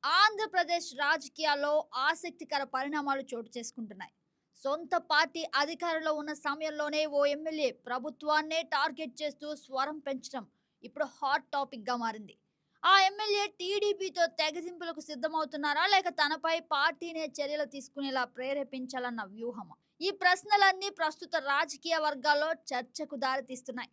ఆంధ్రప్రదేశ్ రాజకీయాల్లో ఆసక్తికర పరిణామాలు చోటు చేసుకుంటున్నాయి. సొంత పార్టీ అధికారంలో ఉన్న సమయంలోనే ఓ ఎమ్మెల్యే ప్రభుత్వాన్నే టార్గెట్ చేస్తూ స్వరం పెంచడం ఇప్పుడు హాట్ టాపిక్ గా మారింది. ఆ ఎమ్మెల్యే టీడీపీతో తెగదింపులకు సిద్ధమవుతున్నారా, లేక తనపై పార్టీనే చర్యలు తీసుకునేలా ప్రేరేపించాలన్న వ్యూహమా? ఈ ప్రశ్నలన్నీ ప్రస్తుత రాజకీయ వర్గాల్లో చర్చకు దారితీస్తున్నాయి.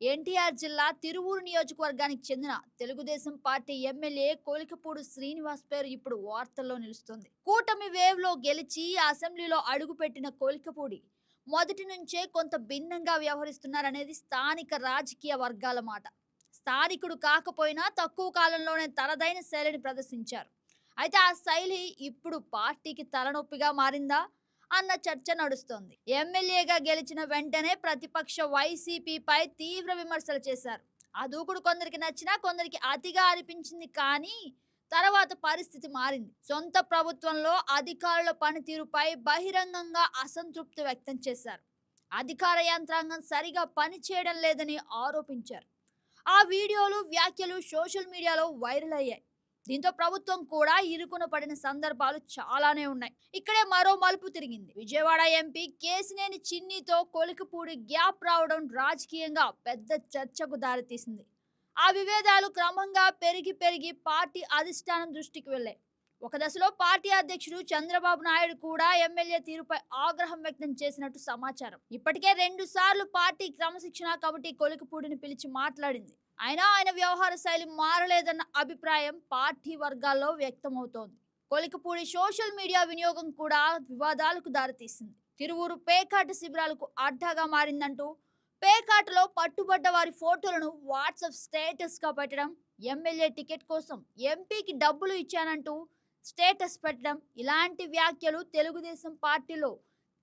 ఎన్టీఆర్ జిల్లా తిరువూరు నియోజకవర్గానికి చెందిన తెలుగుదేశం పార్టీ ఎమ్మెల్యే కొలికపూడి శ్రీనివాస్ పేరు ఇప్పుడు వార్తల్లో నిలుస్తుంది. కూటమి వేవ్ లో గెలిచి అసెంబ్లీలో అడుగుపెట్టిన కొలికపూడి మొదటి నుంచే కొంత భిన్నంగా వ్యవహరిస్తున్నారనేది స్థానిక రాజకీయ వర్గాల మాట. స్థానికుడు కాకపోయినా తక్కువ కాలంలోనే తనదైన శైలిని ప్రదర్శించారు. అయితే ఆ శైలి ఇప్పుడు పార్టీకి తలనొప్పిగా మారిందా అన్న చర్చ నడుస్తోంది. ఎమ్మెల్యేగా గెలిచిన వెంటనే ప్రతిపక్ష వైసీపీపై తీవ్ర విమర్శలు చేశారు. ఆ దూకుడు కొందరికి నచ్చినా కొందరికి అతిగా అనిపించింది. కానీ తర్వాత పరిస్థితి మారింది. సొంత ప్రభుత్వంలో అధికారుల పనితీరుపై బహిరంగంగా అసంతృప్తి వ్యక్తం చేశారు. అధికార యంత్రాంగం సరిగా పనిచేయడం లేదని ఆరోపించారు. ఆ వీడియోలు, వ్యాఖ్యలు సోషల్ మీడియాలో వైరల్ అయ్యాయి. దీంతో ప్రభుత్వం కూడా ఇరుకున పడిన సందర్భాలు చాలానే ఉన్నాయి. ఇక్కడే మరో మలుపు తిరిగింది. విజయవాడ ఎంపీ కేసినేని చిన్నితో కొలికపూడి గ్యాప్ రావడం రాజకీయంగా పెద్ద చర్చకు దారితీసింది. ఆ విభేదాలు క్రమంగా పెరిగి పార్టీ అధిష్టానం దృష్టికి వెళ్ళాయి. ఒక దశలో పార్టీ అధ్యక్షుడు చంద్రబాబు నాయుడు కూడా ఎమ్మెల్యే తీరుపై ఆగ్రహం వ్యక్తం చేసినట్టు సమాచారం. ఇప్పటికే 2 సార్లు పార్టీ క్రమశిక్షణ కమిటీ కొలికపూడిని పిలిచి మాట్లాడింది. అయినా ఆయన వ్యవహార శైలి మారలేదన్న అభిప్రాయం పార్టీ వర్గాల్లో వ్యక్తమవుతోంది. కొలికపూడి సోషల్ మీడియా వినియోగం కూడా వివాదాలకు దారితీసింది. తిరువూరు పేకాట శిబిరాలకు అడ్డాగా మారిందంటూ పేకాటలో పట్టుబడ్డ వారి ఫోటోలను వాట్సాప్ స్టేటస్ గా పెట్టడం, ఎమ్మెల్యే టికెట్ కోసం ఎంపీకి డబ్బులు ఇచ్చానంటూ స్టేటస్ పెట్టడం, ఇలాంటి వ్యాఖ్యలు తెలుగుదేశం పార్టీలో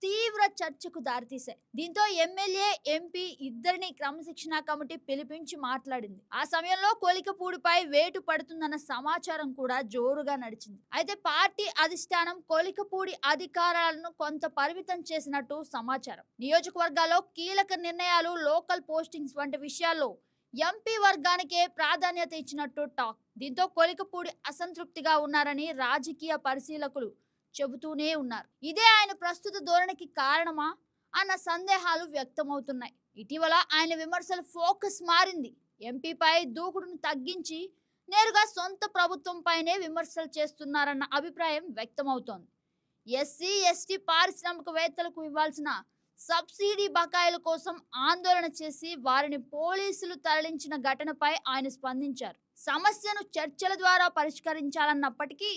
తీవ్ర చర్చకు దారితీశాయి. దీంతో ఎమ్మెల్యే, ఎంపీ ఇద్దరిని క్రమశిక్షణ కమిటీ పిలిపించి మాట్లాడింది. ఆ సమయంలో కొలికపూడిపై వేటు పడుతుందన్న సమాచారం కూడా జోరుగా నడిచింది. అయితే పార్టీ అధిష్టానం కొలికపూడి అధికారాలను కొంత పరిమితం చేసినట్టు సమాచారం. నియోజకవర్గాల్లో కీలక నిర్ణయాలు, లోకల్ పోస్టింగ్స్ వంటి విషయాల్లో ఎంపీ వర్గానికే ప్రాధాన్యత ఇచ్చినట్టు టాక్. దీంతో కొలికపూడి అసంతృప్తిగా ఉన్నారని రాజకీయ పరిశీలకులు చెబుతూనే ఉన్నారు. ఇదే ఆయన ప్రస్తుత ధోరణికి కారణమా అన్న సందేహాలు వ్యక్తమవుతున్నాయి. ఇటీవల ఆయన విమర్శల ఫోకస్ మారింది. ఎంపీపై దూకుడును తగ్గించి నేరుగా సొంత ప్రభుత్వంపైనే విమర్శలు చేస్తున్నారన్న అభిప్రాయం వ్యక్తమవుతోంది. ఎస్సీ, ఎస్టీ పారిశ్రామికవేత్తలకు ఇవ్వాల్సిన సబ్సిడీ బకాయిల కోసం ఆందోళన చేసి వారిని పోలీసులు తరలించిన ఘటనపై ఆయన స్పందించారు. సమస్యను చర్చల ద్వారా పరిష్కరించాలన్నప్పటికీ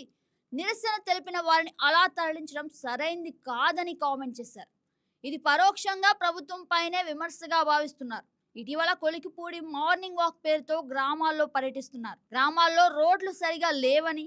నిరసన తెలిపిన వారిని అలా తరలించడం సరైంది కాదని కామెంట్ చేశారు. ఇది పరోక్షంగా ప్రభుత్వం పైనే విమర్శగా భావిస్తున్నారు. ఇటీవల కొలికిపూడి మార్నింగ్ వాక్ పేరుతో గ్రామాల్లో పర్యటిస్తున్నారు. గ్రామాల్లో రోడ్లు సరిగా లేవని,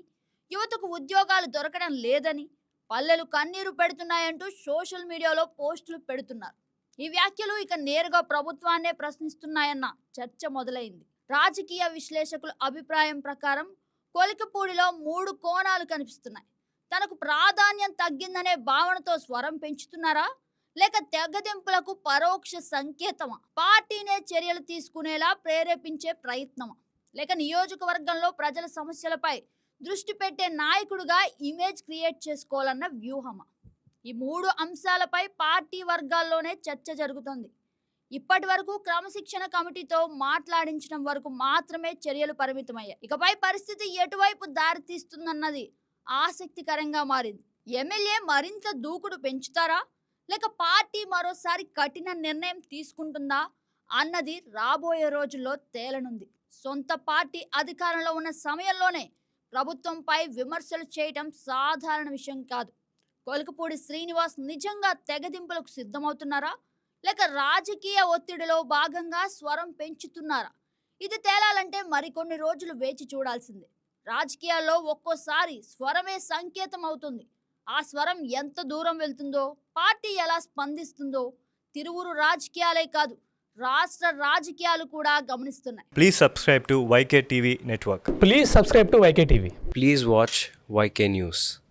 యువతకు ఉద్యోగాలు దొరకడం లేదని, పల్లెలు కన్నీరు పెడుతున్నాయంటూ సోషల్ మీడియాలో పోస్టులు పెడుతున్నారు. ఈ వ్యాఖ్యలు ఇక నేరుగా ప్రభుత్వాన్నే ప్రశ్నిస్తున్నాయన్న చర్చ మొదలైంది. రాజకీయ విశ్లేషకుల అభిప్రాయం ప్రకారం కొలికపూడిలో 3 కోణాలు కనిపిస్తున్నాయి. తనకు ప్రాధాన్యం తగ్గిందనే భావనతో స్వరం పెంచుతున్నారా, లేక తెగదెంపులకు పరోక్ష సంకేతమా? పార్టీనే చర్యలు తీసుకునేలా ప్రేరేపించే ప్రయత్నమా, లేక నియోజకవర్గంలో ప్రజల సమస్యలపై దృష్టి పెట్టే నాయకుడిగా ఇమేజ్ క్రియేట్ చేసుకోవాలన్న వ్యూహమా? ఈ 3 అంశాలపై పార్టీ వర్గాల్లోనే చర్చ జరుగుతోంది. ఇప్పటి వరకు క్రమశిక్షణ కమిటీతో మాట్లాడించడం వరకు మాత్రమే చర్యలు పరిమితమయ్యాయి. ఇకపై పరిస్థితి ఎటువైపు దారితీస్తుందన్నది ఆసక్తికరంగా మారింది. ఎమ్మెల్యే మరింత దూకుడు పెంచుతారా, లేక పార్టీ మరోసారి కఠిన నిర్ణయం తీసుకుంటుందా అన్నది రాబోయే రోజుల్లో తేలనుంది. సొంత పార్టీ అధికారంలో ఉన్న సమయంలోనే ప్రభుత్వంపై విమర్శలు చేయటం సాధారణ విషయం కాదు. కొలికపూడి శ్రీనివాస్ నిజంగా తెగదింపులకు సిద్ధమవుతున్నారా, లేక రాజకీయ ఒత్తిడిలో భాగంగా స్వరం పెంచుతున్నారా? ఇది తేలాలంటే మరికొన్ని రోజులు వేచి చూడాల్సిందే. రాజకీయాల్లో ఒక్కోసారి స్వరమే సంకేతం అవుతుంది. ఆ స్వరం ఎంత దూరం వెళ్తుందో, పార్టీ ఎలా స్పందిస్తుందో తిరువురు రాజకీయాలే కాదు, రాష్ట్ర రాజకీయాలు కూడా గమనిస్తున్నాయి. Please subscribe to YK TV Network. Please subscribe to YK TV. Please watch YK News.